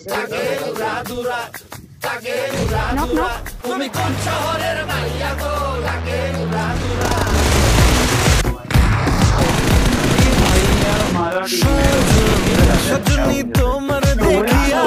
তাকে উড়া দুরা তাকে উড়া দুরা তুমি কোন শহরের মাইয়া গো তাকে উড়া দুরা সজনী তোমার দেখিয়া